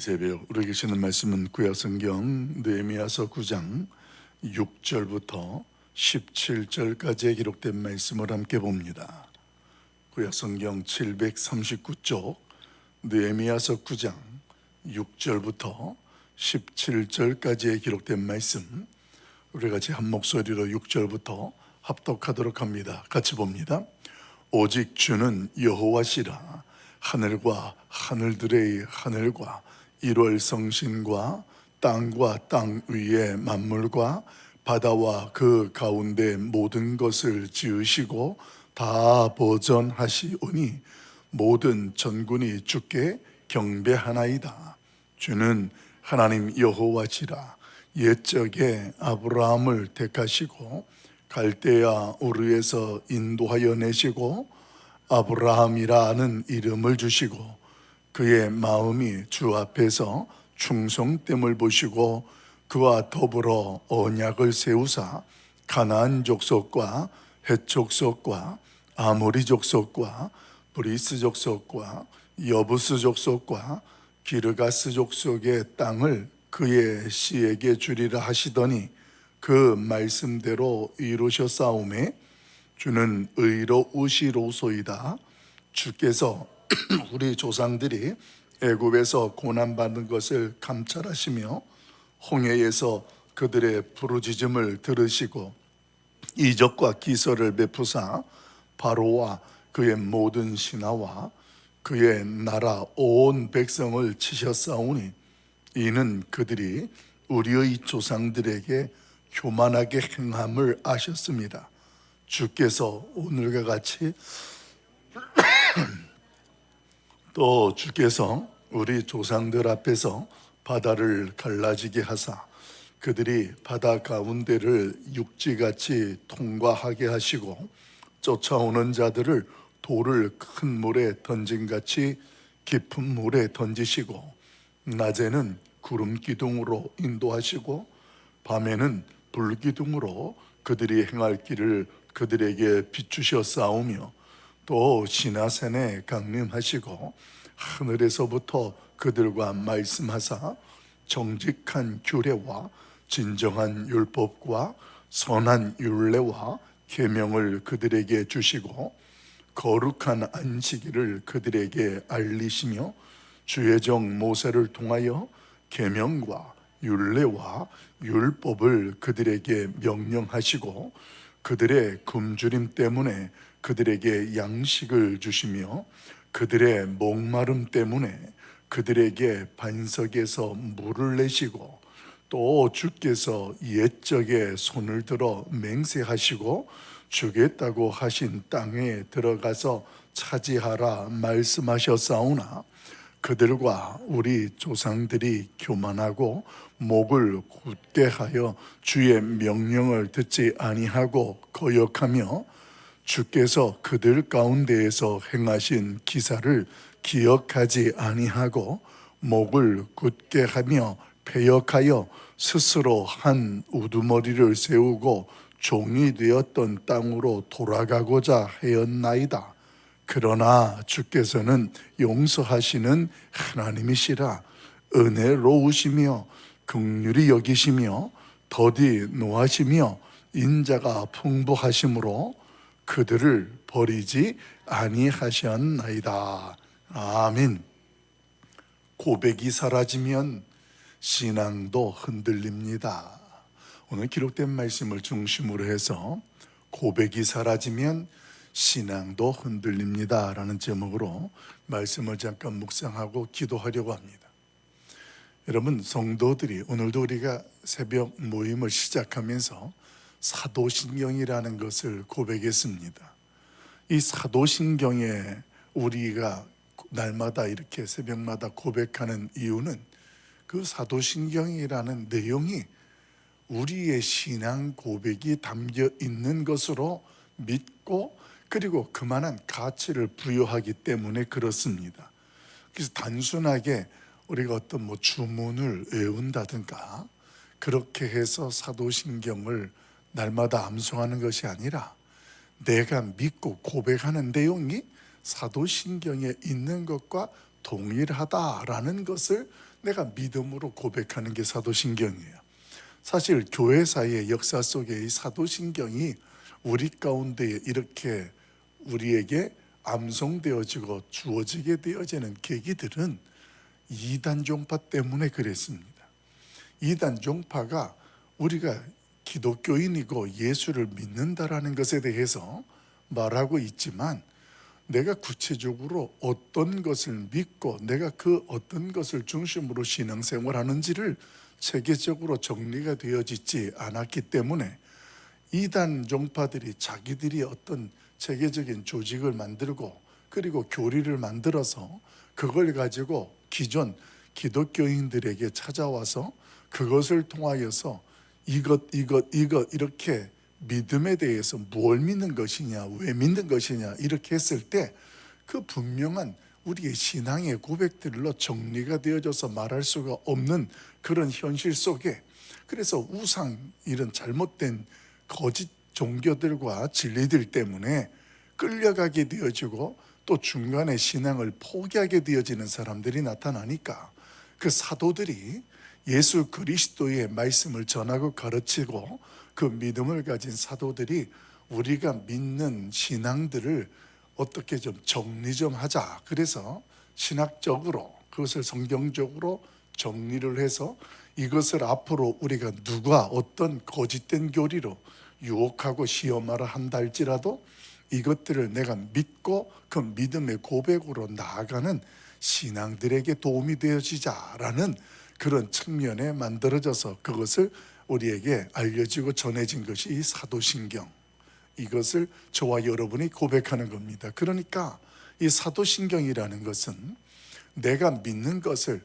새벽 우리에게 주시는 말씀은 구약성경 느헤미야서 9장 6절부터 17절까지에 기록된 말씀을 함께 봅니다. 구약성경 739쪽 느헤미야서 9장 6절부터 17절까지에 기록된 말씀, 우리 같이 한 목소리로 6절부터 합독하도록 합니다. 같이 봅니다. 오직 주는 여호와시라. 하늘과 하늘들의 하늘과 1월 성신과 땅과 땅 위의 만물과 바다와 그 가운데 모든 것을 지으시고 다 보전하시오니 모든 전군이 주께 경배하나이다. 주는 하나님 여호와시라. 옛적에 아브라함을 택하시고 갈대아 우르에서 인도하여 내시고 아브라함이라는 이름을 주시고 그의 마음이 주 앞에서 충성됨을 보시고 그와 더불어 언약을 세우사 가나안 족속과 헷 족속과 아모리 족속과 브리스 족속과 여부스 족속과 기르가스 족속의 땅을 그의 씨에게 주리라 하시더니 그 말씀대로 이루셨사오매 주는 의로우시로소이다. 주께서 우리 조상들이 애굽에서 고난받는 것을 감찰하시며 홍해에서 그들의 부르짖음을 들으시고 이적과 기설을 베푸사 바로와 그의 모든 신하와 그의 나라 온 백성을 치셨사오니 이는 그들이 우리의 조상들에게 교만하게 행함을 아셨습니다. 주께서 오늘과 같이 또 주께서 우리 조상들 앞에서 바다를 갈라지게 하사 그들이 바다 가운데를 육지같이 통과하게 하시고 쫓아오는 자들을 돌을 큰 물에 던진같이 깊은 물에 던지시고 낮에는 구름 기둥으로 인도하시고 밤에는 불 기둥으로 그들이 행할 길을 그들에게 비추셨사오며 또 시나산에 강림하시고 하늘에서부터 그들과 말씀하사 정직한 규례와 진정한 율법과 선한 율례와 계명을 그들에게 주시고 거룩한 안식일을 그들에게 알리시며 주의 종 모세를 통하여 계명과 율례와 율법을 그들에게 명령하시고 그들의 굶주림 때문에 그들에게 양식을 주시며 그들의 목마름 때문에 그들에게 반석에서 물을 내시고 또 주께서 옛적에 손을 들어 맹세하시고 주겠다고 하신 땅에 들어가서 차지하라 말씀하셨사오나 그들과 우리 조상들이 교만하고 목을 굳게 하여 주의 명령을 듣지 아니하고 거역하며 주께서 그들 가운데에서 행하신 기사를 기억하지 아니하고 목을 굳게 하며 패역하여 스스로 한 우두머리를 세우고 종이 되었던 땅으로 돌아가고자 하였나이다. 그러나 주께서는 용서하시는 하나님이시라. 은혜로우시며 긍휼히 여기시며 더디 노하시며 인자가 풍부하심으로 그들을 버리지 아니하셨나이다. 아멘. 고백이 사라지면 신앙도 흔들립니다. 오늘 기록된 말씀을 중심으로 해서 고백이 사라지면 신앙도 흔들립니다 라는 제목으로 말씀을 잠깐 묵상하고 기도하려고 합니다. 여러분, 성도들이 오늘도 우리가 새벽 모임을 시작하면서 사도신경이라는 것을 고백했습니다. 이 사도신경에 우리가 날마다 이렇게 새벽마다 고백하는 이유는 그 사도신경이라는 내용이 우리의 신앙 고백이 담겨 있는 것으로 믿고 그리고 그만한 가치를 부여하기 때문에 그렇습니다. 그래서 단순하게 우리가 어떤 주문을 외운다든가 그렇게 해서 사도신경을 날마다 암송하는 것이 아니라 내가 믿고 고백하는 내용이 사도신경에 있는 것과 동일하다라는 것을 내가 믿음으로 고백하는 게 사도신경이에요. 사실 교회사의 역사 속에 이 사도신경이 우리 가운데 이렇게 우리에게 암송되어지고 주어지게 되어지는 계기들은 이단 종파 때문에 그랬습니다. 이단 종파가 우리가 기독교인이고 예수를 믿는다라는 것에 대해서 말하고 있지만, 내가 구체적으로 어떤 것을 믿고 내가 그 어떤 것을 중심으로 신앙생활하는지를 체계적으로 정리가 되어지지 않았기 때문에 이단 종파들이 자기들이 어떤 체계적인 조직을 만들고 그리고 교리를 만들어서 그걸 가지고 기존 기독교인들에게 찾아와서 그것을 통하여서 이것 이렇게 믿음에 대해서 뭘 믿는 것이냐, 왜 믿는 것이냐 이렇게 했을 때 그 분명한 우리의 신앙의 고백들로 정리가 되어져서 말할 수가 없는 그런 현실 속에, 그래서 우상 이런 잘못된 거짓 종교들과 진리들 때문에 끌려가게 되어지고 또 중간에 신앙을 포기하게 되어지는 사람들이 나타나니까 그 사도들이 예수 그리스도의 말씀을 전하고 가르치고 그 믿음을 가진 사도들이 우리가 믿는 신앙들을 어떻게 좀 정리 좀 하자. 그래서 신학적으로 그것을 성경적으로 정리를 해서 이것을 앞으로 우리가 누가 어떤 거짓된 교리로 유혹하고 시험하라 한다 할지라도 이것들을 내가 믿고 그 믿음의 고백으로 나아가는 신앙들에게 도움이 되어지자라는 그런 측면에 만들어져서 그것을 우리에게 알려지고 전해진 것이 이 사도신경, 이것을 저와 여러분이 고백하는 겁니다. 그러니까 이 사도신경이라는 것은 내가 믿는 것을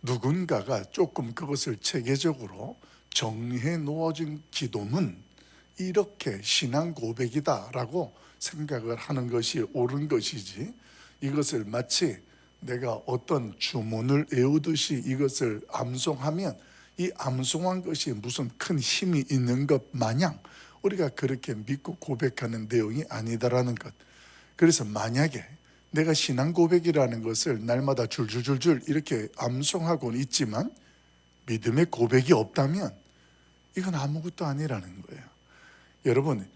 누군가가 조금 그것을 체계적으로 정리해 놓아진 기도문, 이렇게 신앙 고백이다라고 생각을 하는 것이 옳은 것이지, 이것을 마치 내가 어떤 주문을 외우듯이 이것을 암송하면 이 암송한 것이 무슨 큰 힘이 있는 것 마냥 우리가 그렇게 믿고 고백하는 내용이 아니다라는 것. 그래서 만약에 내가 신앙 고백이라는 것을 날마다 줄줄줄줄 이렇게 암송하고는 있지만 믿음의 고백이 없다면 이건 아무것도 아니라는 거예요. 여러분,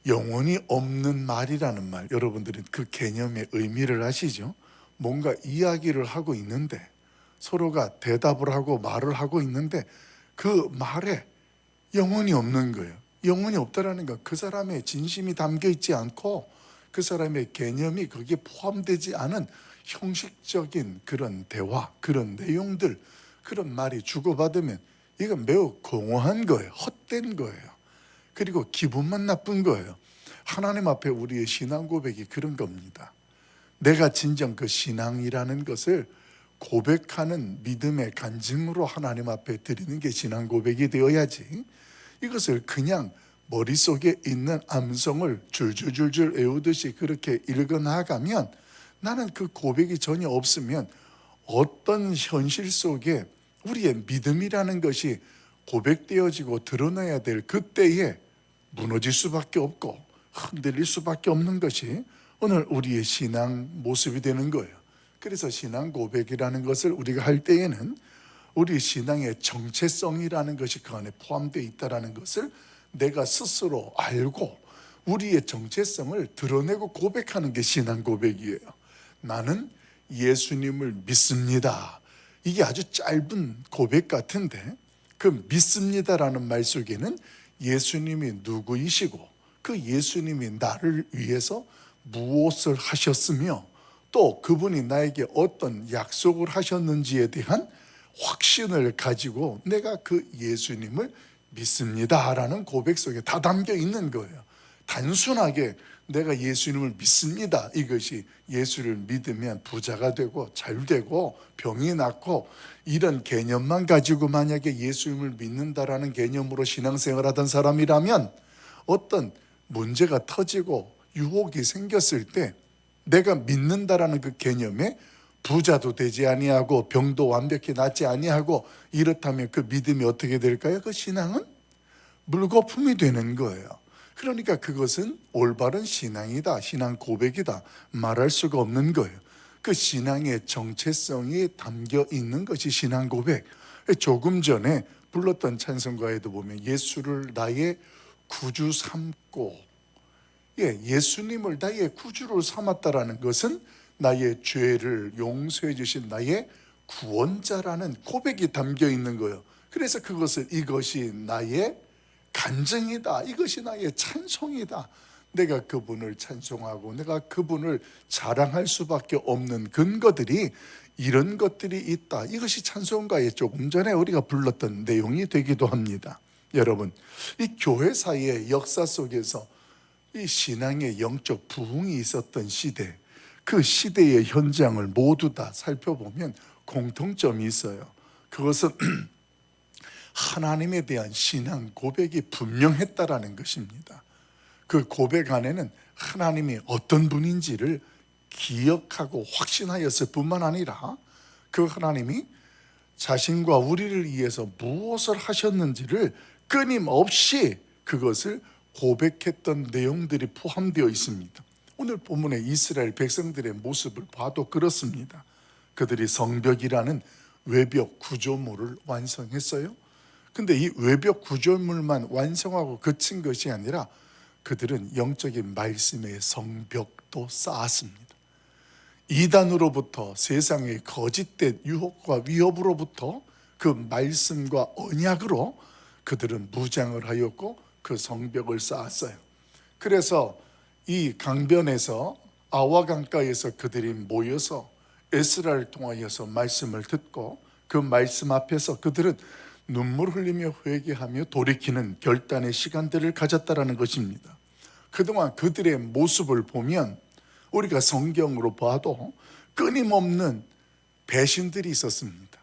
영혼이 없는 말이라는 말, 여러분들은 그 개념의 의미를 아시죠? 뭔가 이야기를 하고 있는데 서로가 대답을 하고 말을 하고 있는데 그 말에 영혼이 없는 거예요. 영혼이 없다라는 건 그 사람의 진심이 담겨 있지 않고 그 사람의 개념이 거기에 포함되지 않은 형식적인 그런 대화, 그런 내용들, 그런 말이 주고받으면 이건 매우 공허한 거예요. 헛된 거예요. 그리고 기분만 나쁜 거예요. 하나님 앞에 우리의 신앙 고백이 그런 겁니다. 내가 진정 그 신앙이라는 것을 고백하는 믿음의 간증으로 하나님 앞에 드리는 게 신앙 고백이 되어야지, 이것을 그냥 머릿속에 있는 암송을 줄줄줄줄 외우듯이 그렇게 읽어나가면 나는 그 고백이 전혀 없으면 어떤 현실 속에 우리의 믿음이라는 것이 고백되어지고 드러나야 될 그때에 무너질 수밖에 없고 흔들릴 수밖에 없는 것이 오늘 우리의 신앙 모습이 되는 거예요. 그래서 신앙 고백이라는 것을 우리가 할 때에는 우리 신앙의 정체성이라는 것이 그 안에 포함되어 있다는 것을 내가 스스로 알고 우리의 정체성을 드러내고 고백하는 게 신앙 고백이에요. 나는 예수님을 믿습니다. 이게 아주 짧은 고백 같은데 그 믿습니다라는 말 속에는 예수님이 누구이시고 그 예수님이 나를 위해서 무엇을 하셨으며 또 그분이 나에게 어떤 약속을 하셨는지에 대한 확신을 가지고 내가 그 예수님을 믿습니다라는 고백 속에 다 담겨 있는 거예요. 단순하게 내가 예수님을 믿습니다, 이것이 예수를 믿으면 부자가 되고 잘 되고 병이 낫고 이런 개념만 가지고 만약에 예수님을 믿는다라는 개념으로 신앙생활 하던 사람이라면 어떤 문제가 터지고 유혹이 생겼을 때 내가 믿는다라는 그 개념에 부자도 되지 아니하고 병도 완벽히 낫지 아니하고 이렇다면 그 믿음이 어떻게 될까요? 그 신앙은 물거품이 되는 거예요. 그러니까 그것은 올바른 신앙이다, 신앙 고백이다 말할 수가 없는 거예요. 그 신앙의 정체성이 담겨 있는 것이 신앙 고백. 조금 전에 불렀던 찬송가에도 보면 예수를 나의 구주 삼고, 예수님을 나의 구주로 삼았다라는 것은 나의 죄를 용서해 주신 나의 구원자라는 고백이 담겨 있는 거예요. 그래서 이것이 나의 간증이다, 이것이 나의 찬송이다, 내가 그분을 찬송하고 내가 그분을 자랑할 수밖에 없는 근거들이, 이런 것들이 있다, 이것이 찬송가에 조금 전에 우리가 불렀던 내용이 되기도 합니다. 여러분, 이 교회사의 역사 속에서 이 신앙의 영적 부흥이 있었던 시대, 그 시대의 현장을 모두 다 살펴보면 공통점이 있어요. 그것은 하나님에 대한 신앙 고백이 분명했다라는 것입니다. 그 고백 안에는 하나님이 어떤 분인지를 기억하고 확신하였을 뿐만 아니라, 그 하나님이 자신과 우리를 위해서 무엇을 하셨는지를 끊임없이 그것을 고백했던 내용들이 포함되어 있습니다. 오늘 본문의 이스라엘 백성들의 모습을 봐도 그렇습니다. 그들이 성벽이라는 외벽 구조물을 완성했어요. 근데 이 외벽 구조물만 완성하고 그친 것이 아니라 그들은 영적인 말씀의 성벽도 쌓았습니다. 이단으로부터, 세상의 거짓된 유혹과 위협으로부터 그 말씀과 언약으로 그들은 무장을 하였고 그 성벽을 쌓았어요. 그래서 이 강변에서, 아와 강가에서 그들이 모여서 에스라를 통하여서 말씀을 듣고, 그 말씀 앞에서 그들은 눈물 흘리며 회개하며 돌이키는 결단의 시간들을 가졌다라는 것입니다. 그동안 그들의 모습을 보면 우리가 성경으로 봐도 끊임없는 배신들이 있었습니다.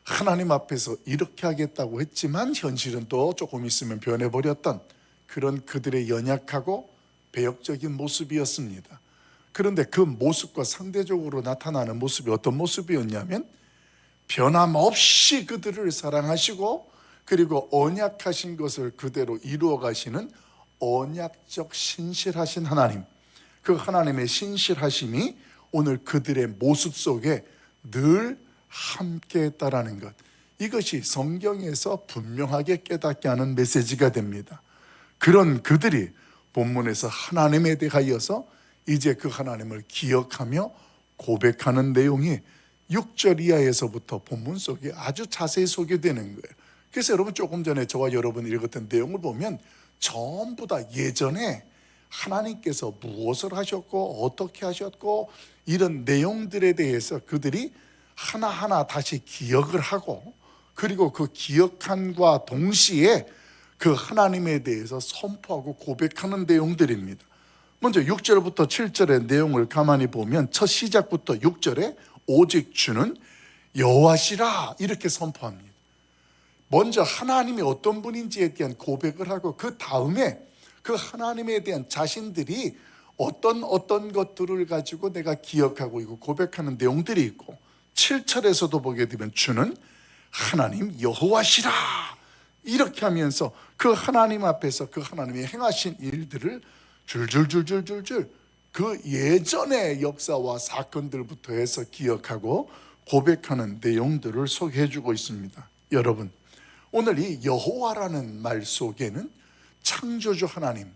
하나님 앞에서 이렇게 하겠다고 했지만 현실은 또 조금 있으면 변해버렸던 그런 그들의 연약하고 배역적인 모습이었습니다. 그런데 그 모습과 상대적으로 나타나는 모습이 어떤 모습이었냐면, 변함없이 그들을 사랑하시고 그리고 언약하신 것을 그대로 이루어 가시는 언약적 신실하신 하나님, 그 하나님의 신실하심이 오늘 그들의 모습 속에 늘 함께 했다라는 것, 이것이 성경에서 분명하게 깨닫게 하는 메시지가 됩니다. 그런 그들이 본문에서 하나님에 대하여서 이제 그 하나님을 기억하며 고백하는 내용이 6절 이하에서부터 본문 속에 아주 자세히 소개되는 거예요. 그래서 여러분, 조금 전에 저와 여러분이 읽었던 내용을 보면 전부 다 예전에 하나님께서 무엇을 하셨고 어떻게 하셨고 이런 내용들에 대해서 그들이 하나하나 다시 기억을 하고, 그리고 그 기억함과 동시에 그 하나님에 대해서 선포하고 고백하는 내용들입니다. 먼저 6절부터 7절의 내용을 가만히 보면 첫 시작부터 6절에 오직 주는 여호와시라 이렇게 선포합니다. 먼저 하나님이 어떤 분인지에 대한 고백을 하고, 그 다음에 그 하나님에 대한 자신들이 어떤 것들을 가지고 내가 기억하고 있고 고백하는 내용들이 있고, 7절에서도 보게 되면 주는 하나님 여호와시라 이렇게 하면서 그 하나님 앞에서 그 하나님이 행하신 일들을 줄줄줄줄줄줄 그 예전의 역사와 사건들부터 해서 기억하고 고백하는 내용들을 소개해 주고 있습니다. 여러분, 오늘 이 여호와라는 말 속에는 창조주 하나님,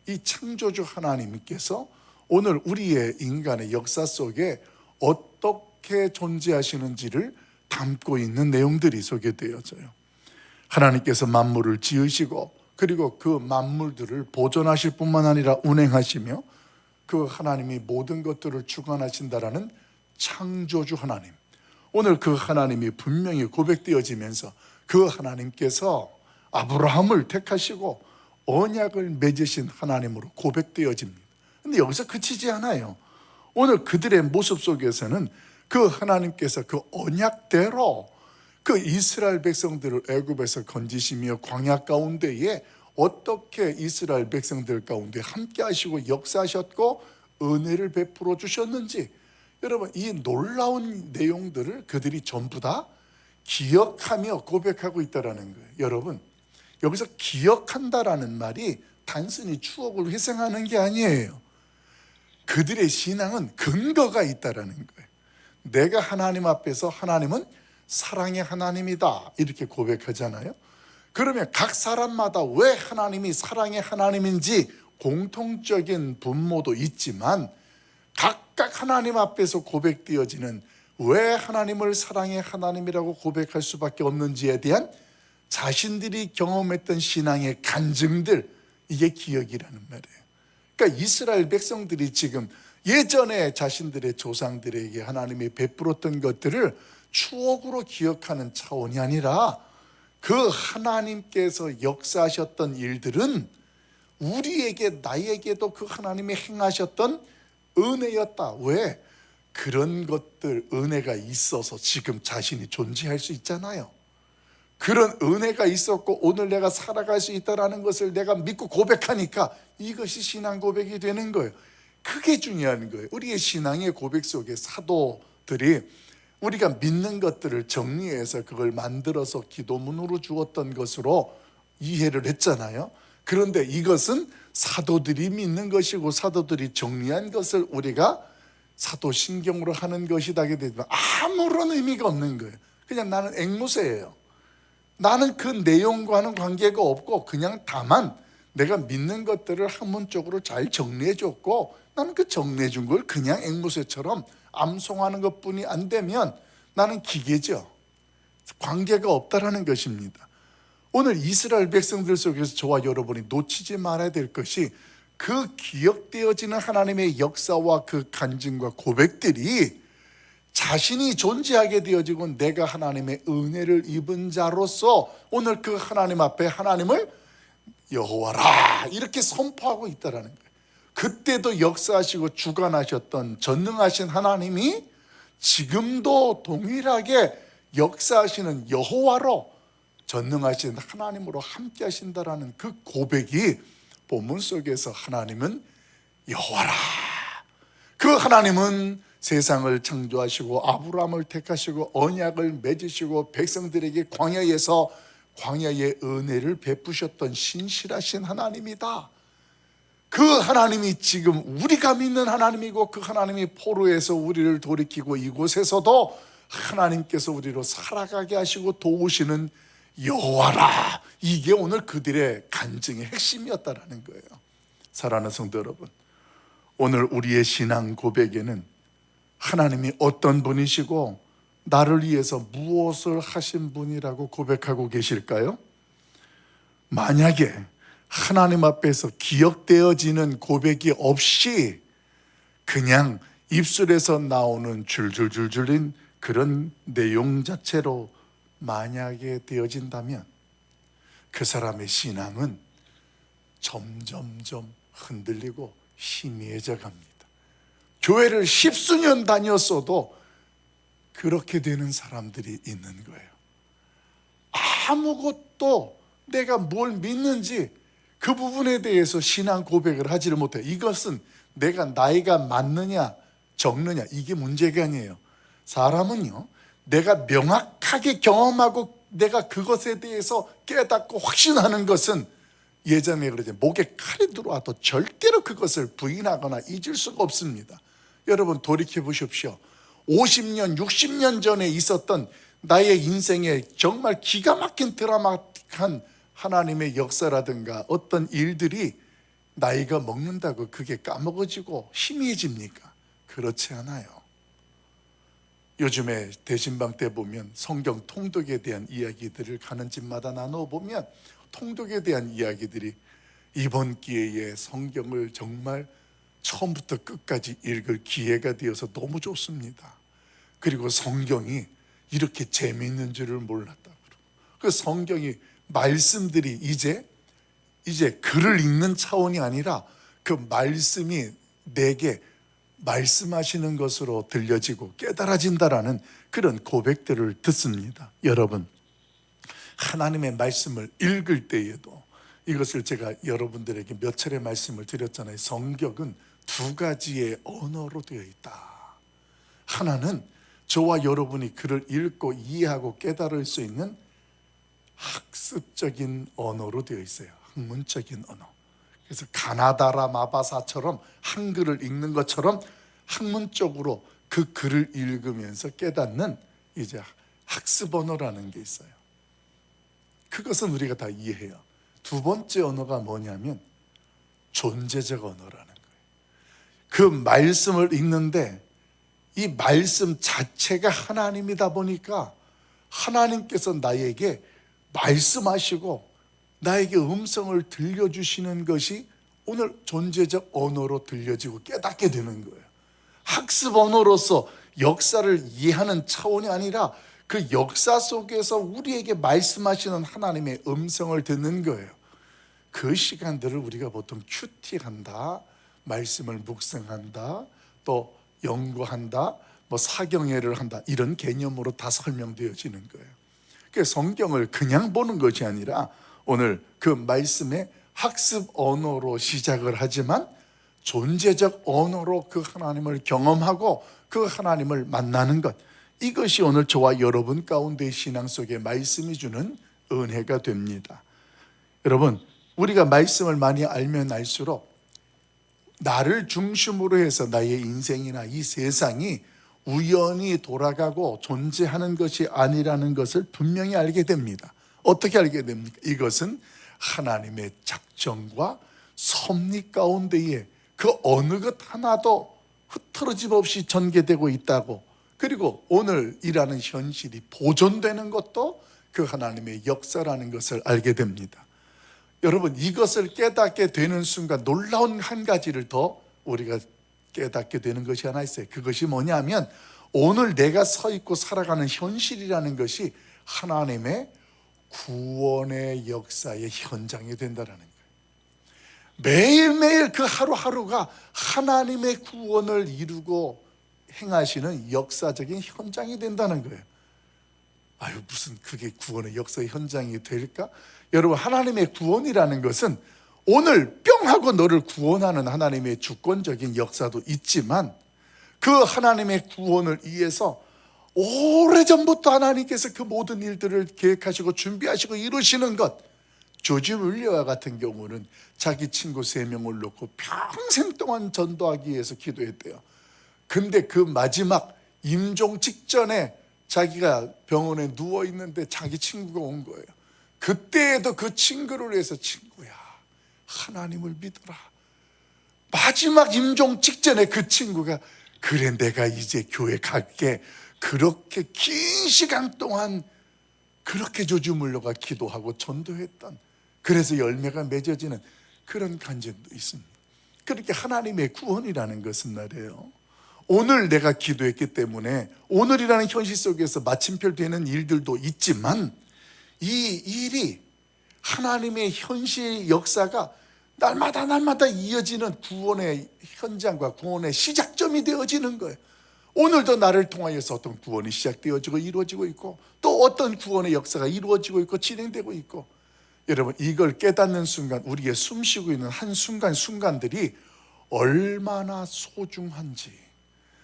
이 창조주 하나님께서 오늘 우리의 인간의 역사 속에 어떻게 존재하시는지를 담고 있는 내용들이 소개되어져요. 하나님께서 만물을 지으시고 그리고 그 만물들을 보존하실 뿐만 아니라 운행하시며 그 하나님이 모든 것들을 주관하신다라는 창조주 하나님, 오늘 그 하나님이 분명히 고백되어지면서 그 하나님께서 아브라함을 택하시고 언약을 맺으신 하나님으로 고백되어집니다. 그런데 여기서 그치지 않아요. 오늘 그들의 모습 속에서는 그 하나님께서 그 언약대로 그 이스라엘 백성들을 애굽에서 건지시며 광야 가운데에 어떻게 이스라엘 백성들 가운데 함께 하시고 역사하셨고 은혜를 베풀어 주셨는지, 여러분, 이 놀라운 내용들을 그들이 전부 다 기억하며 고백하고 있다는 거예요. 여러분, 여기서 기억한다라는 말이 단순히 추억을 회상하는 게 아니에요. 그들의 신앙은 근거가 있다는 거예요. 내가 하나님 앞에서 하나님은 사랑의 하나님이다 이렇게 고백하잖아요. 그러면 각 사람마다 왜 하나님이 사랑의 하나님인지 공통적인 분모도 있지만 각각 하나님 앞에서 고백되어지는 왜 하나님을 사랑의 하나님이라고 고백할 수밖에 없는지에 대한 자신들이 경험했던 신앙의 간증들, 이게 기억이라는 말이에요. 그러니까 이스라엘 백성들이 지금 예전에 자신들의 조상들에게 하나님이 베풀었던 것들을 추억으로 기억하는 차원이 아니라 그 하나님께서 역사하셨던 일들은 우리에게, 나에게도 그 하나님이 행하셨던 은혜였다. 왜? 그런 것들, 은혜가 있어서 지금 자신이 존재할 수 있잖아요. 그런 은혜가 있었고 오늘 내가 살아갈 수 있다는 것을 내가 믿고 고백하니까 이것이 신앙 고백이 되는 거예요. 그게 중요한 거예요. 우리의 신앙의 고백 속에 사도들이 우리가 믿는 것들을 정리해서 그걸 만들어서 기도문으로 주었던 것으로 이해를 했잖아요. 그런데 이것은 사도들이 믿는 것이고 사도들이 정리한 것을 우리가 사도신경으로 하는 것이다 하게 되면 아무런 의미가 없는 거예요. 그냥 나는 앵무새예요. 나는 그 내용과는 관계가 없고 그냥 다만 내가 믿는 것들을 학문적으로 잘 정리해 줬고 나는 그 정리해 준 걸 그냥 앵무새처럼 암송하는 것뿐이 안 되면 나는 기계죠. 관계가 없다라는 것입니다. 오늘 이스라엘 백성들 속에서 저와 여러분이 놓치지 말아야 될 것이 그 기억되어지는 하나님의 역사와 그 간증과 고백들이 자신이 존재하게 되어지고 내가 하나님의 은혜를 입은 자로서 오늘 그 하나님 앞에 하나님을 여호와라 이렇게 선포하고 있다는 거예요. 그때도 역사하시고 주관하셨던 전능하신 하나님이 지금도 동일하게 역사하시는 여호와로 전능하신 하나님으로 함께 하신다라는 그 고백이 본문 속에서 하나님은 여호와라, 그 하나님은 세상을 창조하시고 아브라함을 택하시고 언약을 맺으시고 백성들에게 광야에서 광야의 은혜를 베푸셨던 신실하신 하나님이다. 그 하나님이 지금 우리가 믿는 하나님이고 그 하나님이 포로에서 우리를 돌이키고 이곳에서도 하나님께서 우리로 살아가게 하시고 도우시는 여호와라, 이게 오늘 그들의 간증의 핵심이었다라는 거예요. 사랑하는 성도 여러분, 오늘 우리의 신앙 고백에는 하나님이 어떤 분이시고 나를 위해서 무엇을 하신 분이라고 고백하고 계실까요? 만약에 하나님 앞에서 기억되어지는 고백이 없이 그냥 입술에서 나오는 줄줄줄줄인 그런 내용 자체로 만약에 되어진다면 그 사람의 신앙은 점점점 흔들리고 희미해져 갑니다. 교회를 10수년 다녔어도 그렇게 되는 사람들이 있는 거예요. 아무것도 내가 뭘 믿는지 그 부분에 대해서 신앙 고백을 하지를 못해요. 이것은 내가 나이가 많느냐 적느냐 이게 문제가 아니에요. 사람은요, 내가 명확하게 경험하고 내가 그것에 대해서 깨닫고 확신하는 것은 예전에 그러죠. 목에 칼이 들어와도 절대로 그것을 부인하거나 잊을 수가 없습니다. 여러분 돌이켜 보십시오. 50년, 60년 전에 있었던 나의 인생에 정말 기가 막힌 드라마틱한 하나님의 역사라든가 어떤 일들이 나이가 먹는다고 그게 까먹어지고 희미해집니까? 그렇지 않아요. 요즘에 대신방 때 보면 성경 통독에 대한 이야기들을 가는 집마다 나누어 보면 통독에 대한 이야기들이 이번 기회에 성경을 정말 처음부터 끝까지 읽을 기회가 되어서 너무 좋습니다. 그리고 성경이 이렇게 재미있는 줄을 몰랐다. 그 성경이 말씀들이 이제 글을 읽는 차원이 아니라 그 말씀이 내게 말씀하시는 것으로 들려지고 깨달아진다라는 그런 고백들을 듣습니다. 여러분, 하나님의 말씀을 읽을 때에도 이것을 제가 여러분들에게 몇 차례 말씀을 드렸잖아요. 성경은 두 가지의 언어로 되어 있다. 하나는 저와 여러분이 글을 읽고 이해하고 깨달을 수 있는 학습적인 언어로 되어 있어요. 학문적인 언어. 그래서 가나다라 마바사처럼 한글을 읽는 것처럼 학문적으로 그 그 글을 읽으면서 깨닫는 이제 학습 언어라는 게 있어요. 그것은 우리가 다 이해해요. 두 번째 언어가 뭐냐면 존재적 언어라는 거예요. 그 말씀을 읽는데 이 말씀 자체가 하나님이다 보니까 하나님께서 나에게 말씀하시고 나에게 음성을 들려주시는 것이 오늘 존재적 언어로 들려지고 깨닫게 되는 거예요. 학습 언어로서 역사를 이해하는 차원이 아니라 그 역사 속에서 우리에게 말씀하시는 하나님의 음성을 듣는 거예요. 그 시간들을 우리가 보통 큐티한다, 말씀을 묵상한다, 또 연구한다, 뭐 사경회를 한다, 이런 개념으로 다 설명되어지는 거예요. 그래서 성경을 그냥 보는 것이 아니라 오늘 그 말씀의 학습 언어로 시작을 하지만 존재적 언어로 그 하나님을 경험하고 그 하나님을 만나는 것, 이것이 오늘 저와 여러분 가운데의 신앙 속에 말씀이 주는 은혜가 됩니다. 여러분, 우리가 말씀을 많이 알면 알수록 나를 중심으로 해서 나의 인생이나 이 세상이 우연히 돌아가고 존재하는 것이 아니라는 것을 분명히 알게 됩니다. 어떻게 알게 됩니까? 이것은 하나님의 작정과 섭리 가운데에 그 어느 것 하나도 흐트러짐 없이 전개되고 있다고, 그리고 오늘 일하는 현실이 보존되는 것도 그 하나님의 역사라는 것을 알게 됩니다. 여러분, 이것을 깨닫게 되는 순간 놀라운 한 가지를 더 우리가 깨닫게 되는 것이 하나 있어요. 그것이 뭐냐면 오늘 내가 서 있고 살아가는 현실이라는 것이 하나님의 구원의 역사의 현장이 된다는 거예요. 매일매일 그 하루하루가 하나님의 구원을 이루고 행하시는 역사적인 현장이 된다는 거예요. 아유, 무슨 그게 구원의 역사의 현장이 될까? 여러분, 하나님의 구원이라는 것은 오늘 뿅 하고 너를 구원하는 하나님의 주권적인 역사도 있지만 그 하나님의 구원을 위해서 오래전부터 하나님께서 그 모든 일들을 계획하시고 준비하시고 이루시는 것, 조지 윌리와 같은 경우는 자기 친구 3명을 놓고 평생 동안 전도하기 위해서 기도했대요. 근데 그 마지막 임종 직전에 자기가 병원에 누워있는데 자기 친구가 온 거예요. 그때에도 그 친구를 위해서, 친구야, 하나님을 믿어라. 마지막 임종 직전에 그 친구가, 그래, 내가 이제 교회 갈게. 그렇게 긴 시간 동안 그렇게 조지 윌리가 기도하고 전도했던, 그래서 열매가 맺어지는 그런 간증도 있습니다. 그렇게 하나님의 구원이라는 것은 말이에요, 오늘 내가 기도했기 때문에 오늘이라는 현실 속에서 마침표 되는 일들도 있지만 이 일이 하나님의 현실 역사가 날마다 이어지는 구원의 현장과 구원의 시작점이 되어지는 거예요. 오늘도 나를 통하여서 어떤 구원이 시작되어지고 이루어지고 있고 또 어떤 구원의 역사가 이루어지고 있고 진행되고 있고, 여러분, 이걸 깨닫는 순간 우리의 숨쉬고 있는 한순간순간들이 얼마나 소중한지,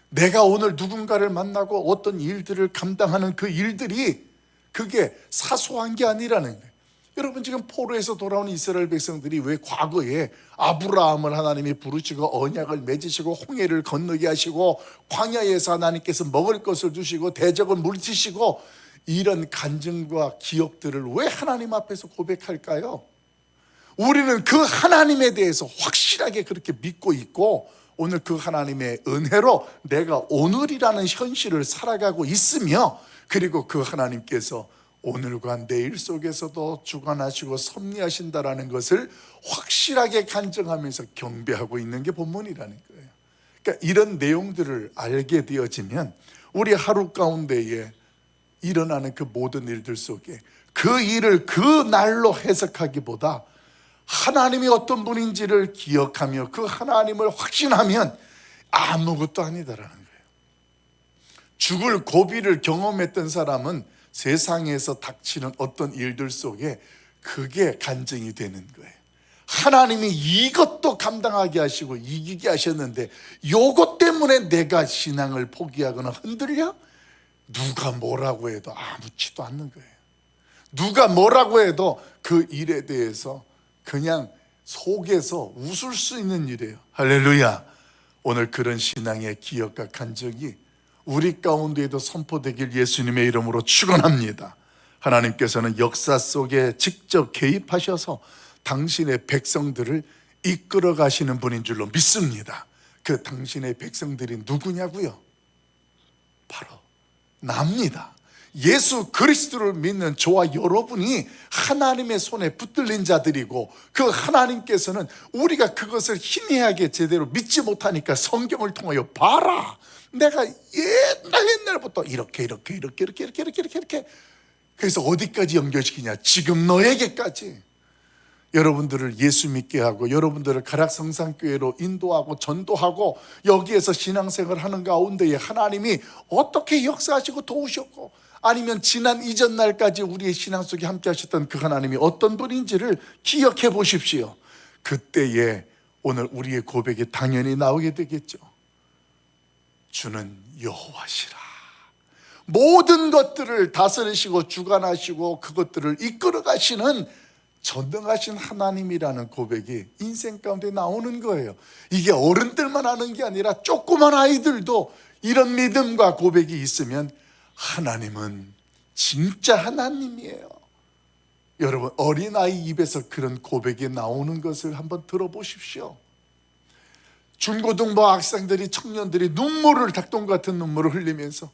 내가 오늘 누군가를 만나고 어떤 일들을 감당하는 그 일들이 그게 사소한 게 아니라는 거예요. 여러분, 지금 포로에서 돌아온 이스라엘 백성들이 왜 과거에 아브라함을 하나님이 부르시고 언약을 맺으시고 홍해를 건너게 하시고 광야에서 하나님께서 먹을 것을 주시고 대적을 물리치시고 이런 간증과 기억들을 왜 하나님 앞에서 고백할까요? 우리는 그 하나님에 대해서 확실하게 그렇게 믿고 있고 오늘 그 하나님의 은혜로 내가 오늘이라는 현실을 살아가고 있으며, 그리고 그 하나님께서 오늘과 내일 속에서도 주관하시고 섭리하신다라는 것을 확실하게 간증하면서 경배하고 있는 게 본문이라는 거예요. 그러니까 이런 내용들을 알게 되어지면 우리 하루 가운데에 일어나는 그 모든 일들 속에 그 일을 그 날로 해석하기보다 하나님이 어떤 분인지를 기억하며 그 하나님을 확신하면 아무것도 아니다라는 거예요. 죽을 고비를 경험했던 사람은 세상에서 닥치는 어떤 일들 속에 그게 간증이 되는 거예요. 하나님이 이것도 감당하게 하시고 이기게 하셨는데 이것 때문에 내가 신앙을 포기하거나 흔들려? 누가 뭐라고 해도 아무렇지도 않는 거예요. 누가 뭐라고 해도 그 일에 대해서 그냥 속에서 웃을 수 있는 일이에요. 할렐루야. 오늘 그런 신앙의 기억과 간증이 우리 가운데에도 선포되길 예수님의 이름으로 축원합니다. 하나님께서는 역사 속에 직접 개입하셔서 당신의 백성들을 이끌어 가시는 분인 줄로 믿습니다. 그 당신의 백성들이 누구냐고요? 바로 나입니다. 예수 그리스도를 믿는 저와 여러분이 하나님의 손에 붙들린 자들이고, 그 하나님께서는 우리가 그것을 희미하게 제대로 믿지 못하니까 성경을 통하여 봐라, 내가 옛날부터 이렇게 그래서 어디까지 연결시키냐? 지금 너에게까지. 여러분들을 예수 믿게 하고 여러분들을 가락성산교회로 인도하고 전도하고 여기에서 신앙생활 하는 가운데에 하나님이 어떻게 역사하시고 도우셨고, 아니면 지난 이전 날까지 우리의 신앙 속에 함께 하셨던 그 하나님이 어떤 분인지를 기억해 보십시오. 그때에 오늘 우리의 고백이 당연히 나오게 되겠죠. 주는 여호와시라. 모든 것들을 다스리시고 주관하시고 그것들을 이끌어 가시는 전능하신 하나님이라는 고백이 인생 가운데 나오는 거예요. 이게 어른들만 하는 게 아니라 조그만 아이들도 이런 믿음과 고백이 있으면 하나님은 진짜 하나님이에요. 여러분, 어린아이 입에서 그런 고백이 나오는 것을 한번 들어보십시오. 중고등부 학생들이, 청년들이 눈물을, 닭똥 같은 눈물을 흘리면서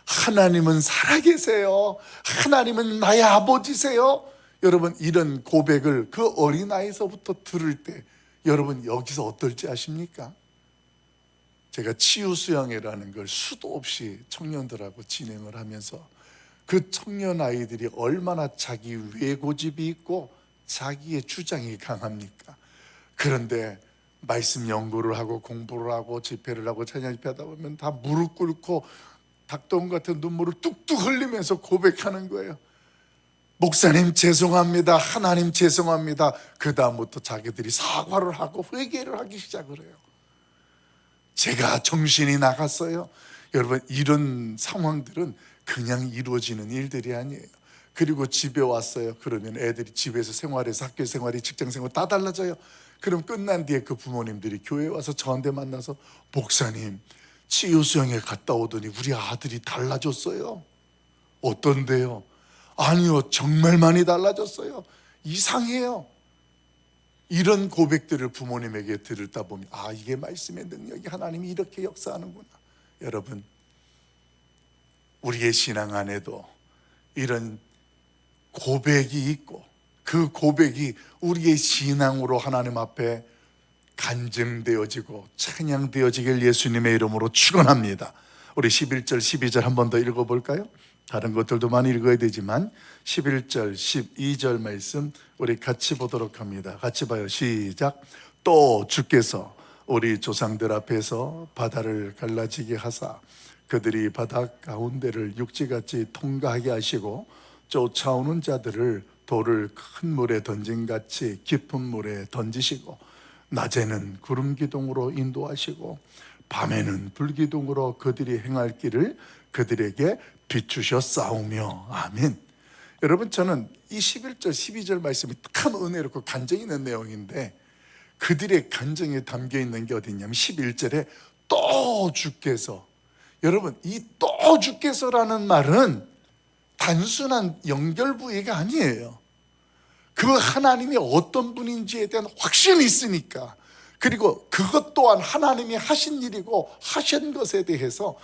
하나님은 살아계세요, 하나님은 나의 아버지세요. 여러분, 이런 고백을 그 어린아이서부터 들을 때 여러분 여기서 어떨지 아십니까? 제가 치유수양회라는 걸 수도 없이 청년들하고 진행을 하면서 그 청년 아이들이 얼마나 자기 외고집이 있고 자기의 주장이 강합니까? 그런데 말씀 연구를 하고 공부를 하고 집회를 하고 찬양 집회하다 보면 다 무릎 꿇고 닭똥 같은 눈물을 뚝뚝 흘리면서 고백하는 거예요. 목사님 죄송합니다, 하나님 죄송합니다. 그 다음부터 자기들이 사과를 하고 회개를 하기 시작을 해요. 제가 정신이 나갔어요. 여러분, 이런 상황들은 그냥 이루어지는 일들이 아니에요. 그리고 집에 왔어요. 그러면 애들이 집에서 생활해서 학교 생활이 직장 생활 다 달라져요. 그럼 끝난 뒤에 그 부모님들이 교회에 와서 저한테 만나서 목사님, 치유수양회 갔다 오더니 우리 아들이 달라졌어요. 어떤데요? 아니요, 정말 많이 달라졌어요. 이상해요. 이런 고백들을 부모님에게 들을다 보면 아, 이게 말씀의 능력이, 하나님이 이렇게 역사하는구나. 여러분, 우리의 신앙 안에도 이런 고백이 있고 그 고백이 우리의 신앙으로 하나님 앞에 간증되어지고 찬양되어지길 예수님의 이름으로 축원합니다. 우리 11절 12절 한 번 더 읽어볼까요? 다른 것들도 많이 읽어야 되지만 11절 12절 말씀 우리 같이 보도록 합니다. 같이 봐요. 시작. 또 주께서 우리 조상들 앞에서 바다를 갈라지게 하사 그들이 바다 가운데를 육지같이 통과하게 하시고 쫓아오는 자들을 돌을 큰 물에 던진같이 깊은 물에 던지시고 낮에는 구름 기둥으로 인도하시고 밤에는 불기둥으로 그들이 행할 길을 그들에게 비추셨사오며. 아멘. 여러분, 저는 이 11절 12절 말씀이 참 은혜롭고 간증이 있는 내용인데 그들의 간증에 담겨 있는 게 어디 있냐면 11절에 또 주께서. 여러분, 이 또 주께서라는 말은 단순한 연결 부위가 아니에요. 그 하나님이 어떤 분인지에 대한 확신이 있으니까, 그리고 그것 또한 하나님이 하신 일이고 하신 것에 대해서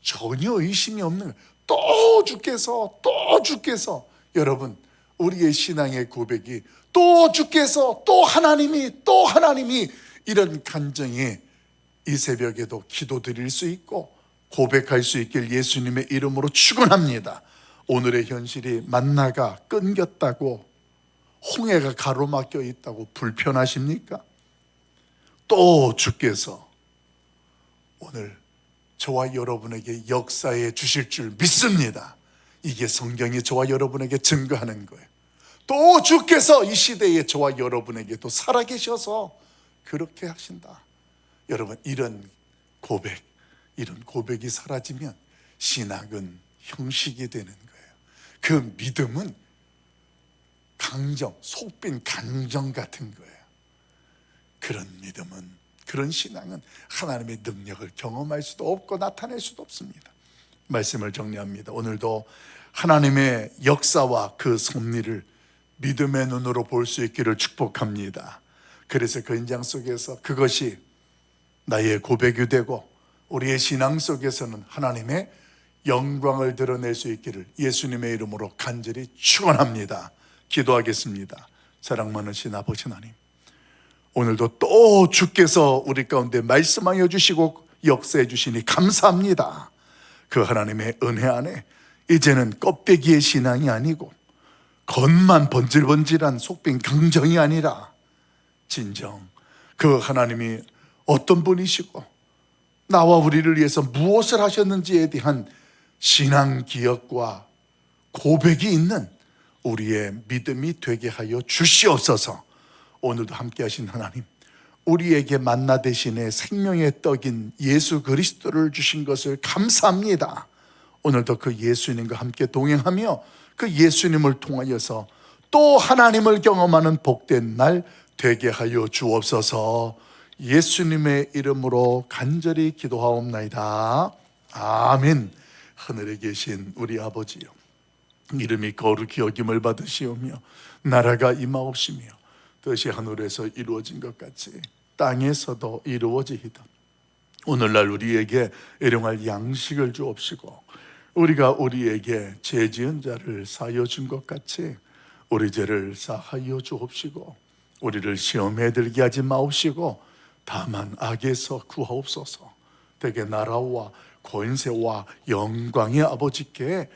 전혀 의심이 없는, 또 주께서, 또 주께서. 여러분, 우리의 신앙의 고백이 또 주께서, 또 하나님이, 또 하나님이, 이런 간증이 이 새벽에도 기도드릴 수 있고 고백할 수 있길 예수님의 이름으로 축원합니다. 오늘의 현실이 만나가 끊겼다고, 홍해가 가로막혀 있다고 불편하십니까? 또 주께서 오늘 저와 여러분에게 역사해 주실 줄 믿습니다. 이게 성경이 저와 여러분에게 증거하는 거예요. 또 주께서 이 시대에 저와 여러분에게도 살아계셔서 그렇게 하신다. 여러분, 이런 고백, 이런 고백이 사라지면 신학은 형식이 되는 거예요. 그 믿음은 강정, 속빈 강정 같은 거예요. 그런 믿음은, 그런 신앙은 하나님의 능력을 경험할 수도 없고 나타낼 수도 없습니다. 말씀을 정리합니다. 오늘도 하나님의 역사와 그 섭리를 믿음의 눈으로 볼 수 있기를 축복합니다. 그래서 그 현장 속에서 그것이 나의 고백이 되고 우리의 신앙 속에서는 하나님의 영광을 드러낼 수 있기를 예수님의 이름으로 간절히 축원합니다. 기도하겠습니다. 사랑 많으신 아버지 하나님, 오늘도 또 주께서 우리 가운데 말씀하여 주시고 역사해 주시니 감사합니다. 그 하나님의 은혜 안에 이제는 껍데기의 신앙이 아니고 겉만 번질번질한 속빈 긍정이 아니라 진정 그 하나님이 어떤 분이시고 나와 우리를 위해서 무엇을 하셨는지에 대한 신앙 기억과 고백이 있는 우리의 믿음이 되게 하여 주시옵소서. 오늘도 함께 하신 하나님, 우리에게 만나 대신에 생명의 떡인 예수 그리스도를 주신 것을 감사합니다. 오늘도 그 예수님과 함께 동행하며 그 예수님을 통하여서 또 하나님을 경험하는 복된 날 되게 하여 주옵소서. 예수님의 이름으로 간절히 기도하옵나이다. 아멘. 하늘에 계신 우리 아버지요, 이름이 거룩히 여김을 받으시오며 나라가 임하옵시며 뜻이 하늘에서 이루어진 것 같이 땅에서도 이루어지이다. 오늘날 우리에게 일용할 양식을 주옵시고 우리가 우리에게 죄 지은 자를 사하여 준 것 같이 우리 죄를 사하여 주옵시고 우리를 시험에 들게 하지 마옵시고 다만 악에서 구하옵소서. 대개 나라와 권세와 영광의 아버지께